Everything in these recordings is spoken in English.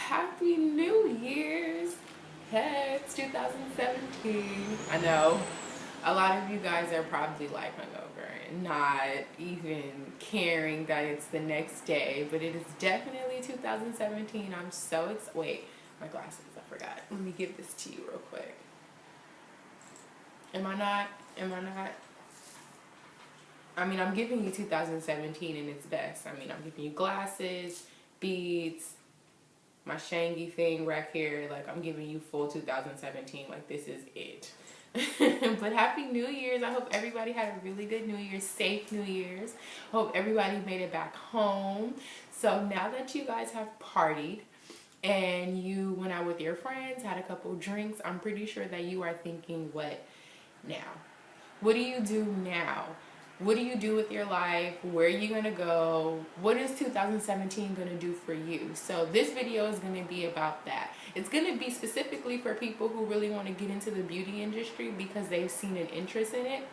Happy New Year's. Hey, it's 2017. I know a lot of you guys are probably like hungover and not even caring that it's the next day, but it is definitely 2017. I'm so excited. Wait, my glasses, I forgot. Let me give this to you real quick. Am I not? I mean, I'm giving you 2017 in its best. I mean, I'm giving you glasses, beads, my Shangy thing right here. Like, I'm giving you full 2017. Like, this is it. But happy New Year's. I hope everybody had a really good New Year's, safe New Year's. Hope everybody made it back home. So now that you guys have partied and you went out with your friends, had a couple drinks, I'm pretty sure that you are thinking, what now? What do you do now? What do you do with your life? Where are you going to go? What is 2017 going to do for you? So this video is going to be about that. It's going to be specifically for people who really want to get into the beauty industry because they've seen an interest in it.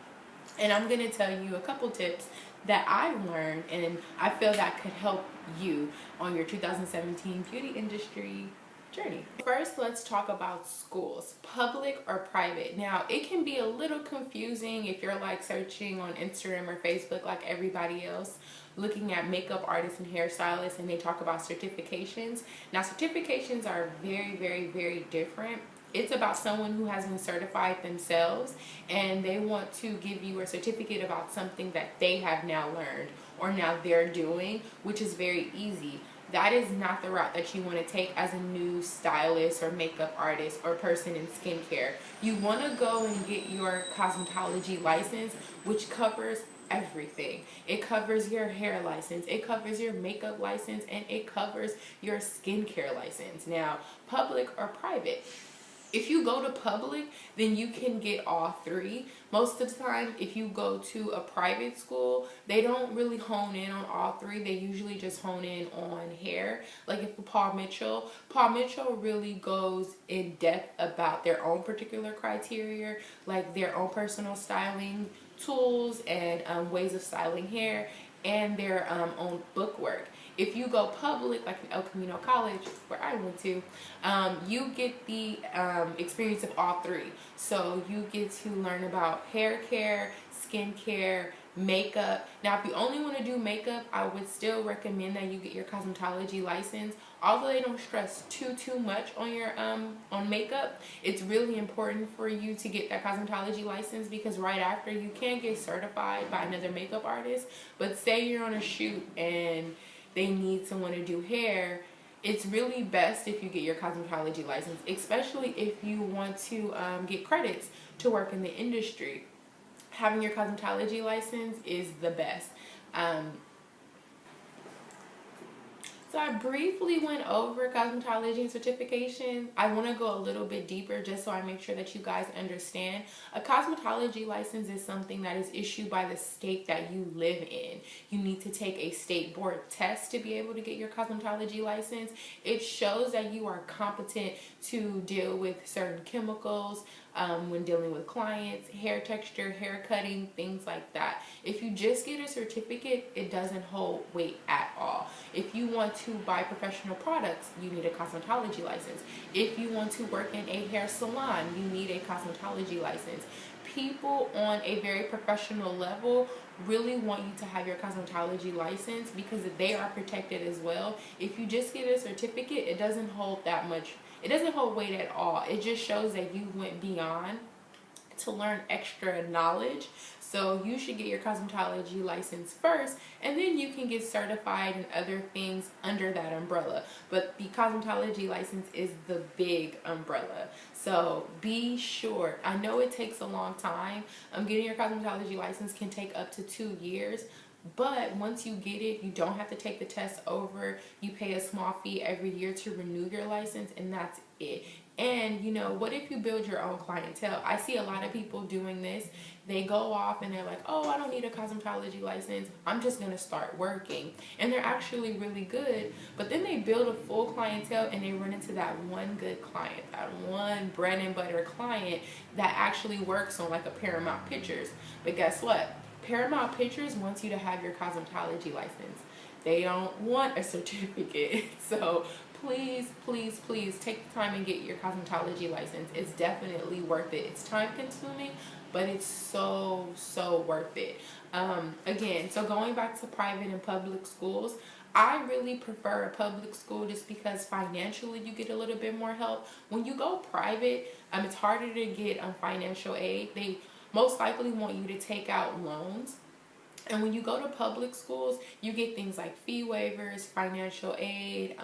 And I'm going to tell you a couple tips that I've learned and I feel that could help you on your 2017 beauty industry journey. First, let's talk about schools, public or private. Now, it can be a little confusing if you're like searching on Instagram or Facebook like everybody else, looking at makeup artists and hairstylists, and they talk about certifications. Now, certifications are very different. It's about someone who has been certified themselves and they want to give you a certificate about something that they have now learned or now they're doing, which is very easy. That is not the route that you want to take as a new stylist or makeup artist or person in skincare. You want to go and get your cosmetology license, which covers everything. It covers your hair license, it covers your makeup license, and it covers your skincare license. Now, public or private. If you go to public, then you can get all three. Most of the time, if you go to a private school, they don't really hone in on all three. They usually just hone in on hair. Like if Paul Mitchell really goes in depth about their own particular criteria, like their own personal styling tools and ways of styling hair, and their own book work. If you go public, like El Camino College, where I went to, you get the experience of all three. So you get to learn about hair care, skin care, makeup. Now, if you only want to do makeup, I would still recommend that you get your cosmetology license. Although they don't stress too much on your on makeup, it's really important for you to get that cosmetology license because right after you can get certified by another makeup artist. But say you're on a shoot and they need someone to do hair, it's really best if you get your cosmetology license, especially if you want to get credits to work in the industry. Having your cosmetology license is the best. So I briefly went over cosmetology and certification. I want to go a little bit deeper just so I make sure that you guys understand. A cosmetology license is something that is issued by the state that you live in. You need to take a state board test to be able to get your cosmetology license. It shows that you are competent to deal with certain chemicals when dealing with clients, hair texture, hair cutting, things like that. If you just get a certificate, it doesn't hold weight at all. If you want to buy professional products, you need a cosmetology license. If you want to work in a hair salon, you need a cosmetology license. People on a very professional level really want you to have your cosmetology license because they are protected as well. If you just get a certificate, it doesn't hold that much. It doesn't hold weight at all. It just shows that you went beyond to learn extra knowledge. So you should get your cosmetology license first, and then you can get certified and other things under that umbrella. But the cosmetology license is the big umbrella. So be sure. I know it takes a long time. Getting your cosmetology license can take up to 2 years. But once you get it, you don't have to take the test over. You pay a small fee every year to renew your license, and that's it. And you know, what if you build your own clientele? I see a lot of people doing this. They go off and they're like, oh, I don't need a cosmetology license. I'm just going to start working. And they're actually really good. But then they build a full clientele and they run into that one good client, that one bread and butter client that actually works on like a Paramount Pictures. But guess what? Paramount Pictures wants you to have your cosmetology license. They don't want a certificate. So please, please, please take the time and get your cosmetology license. It's definitely worth it. It's time consuming, but it's so, so worth it. Again, so going back to private and public schools, I really prefer a public school just because financially you get a little bit more help. When you go private, it's harder to get financial aid. They most likely want you to take out loans. And when you go to public schools, you get things like fee waivers, financial aid.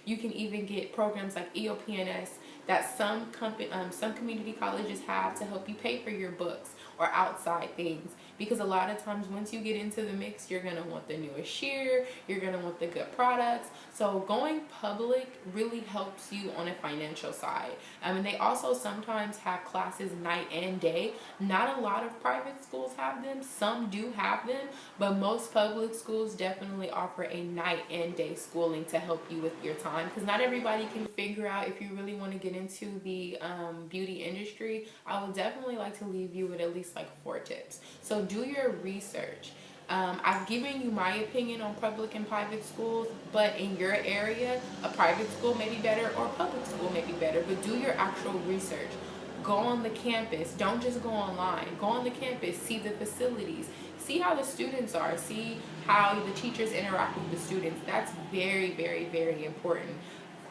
You can even get programs like EOP&S that some community colleges have to help you pay for your books or outside things. Because a lot of times once you get into the mix, you're going to want the newest shear, you're going to want the good products. So going public really helps you on a financial side. And they also sometimes have classes night and day. Not a lot of private schools have them. Some do have them, but most public schools definitely offer a night and day schooling to help you with your time. Because not everybody can figure out if you really want to get into the beauty industry. I would definitely like to leave you with at least like 4 tips. So do your research. I've given you my opinion on public and private schools, but in your area, a private school may be better or a public school may be better, but do your actual research. Go on the campus. Don't just go online. Go on the campus. See the facilities. See how the students are. See how the teachers interact with the students. That's very, very, very important.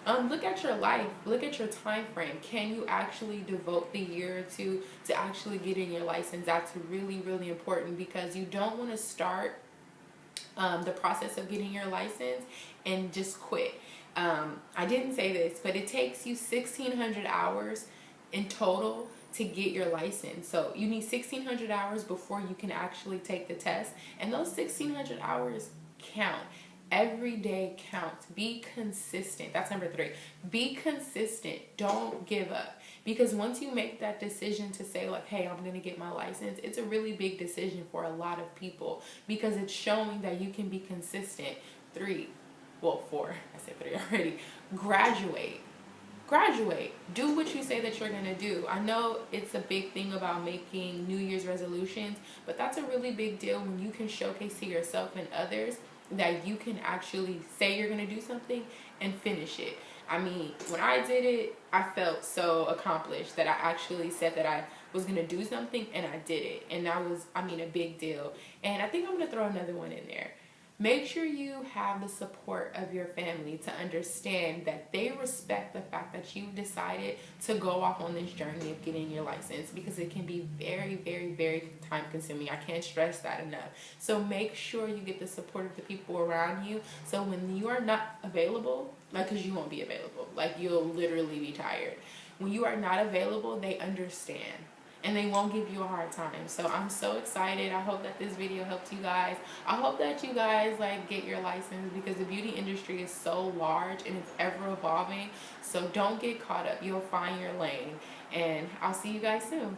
Look at your life. Look at your time frame. Can you actually devote the year or two to actually getting your license? That's really, really important because you don't want to start the process of getting your license and just quit. I didn't say this, but it takes you 1,600 hours in total to get your license. So you need 1,600 hours before you can actually take the test, and those 1,600 hours count. Every day counts. Be consistent. That's number 3. Be consistent. Don't give up. Because once you make that decision to say like, hey, I'm going to get my license, it's a really big decision for a lot of people because it's showing that you can be consistent. 4. I said 3 already. Graduate. Do what you say that you're going to do. I know it's a big thing about making New Year's resolutions, but that's a really big deal when you can showcase to yourself and others that you can actually say you're going to do something and finish it. I mean, when I did it, I felt so accomplished that I actually said that I was going to do something and I did it. And that was, a big deal. And I think I'm going to throw another one in there. Make sure you have the support of your family to understand that they respect the fact that you've decided to go off on this journey of getting your license, because it can be very, very, very time consuming. I can't stress that enough. So make sure you get the support of the people around you. So when you are not available, because you won't be available, you'll literally be tired. When you are not available, they understand. And they won't give you a hard time. So I'm so excited. I hope that this video helped you guys. I hope that you guys get your license, because the beauty industry is so large and it's ever evolving. So don't get caught up. You'll find your lane. And I'll see you guys soon.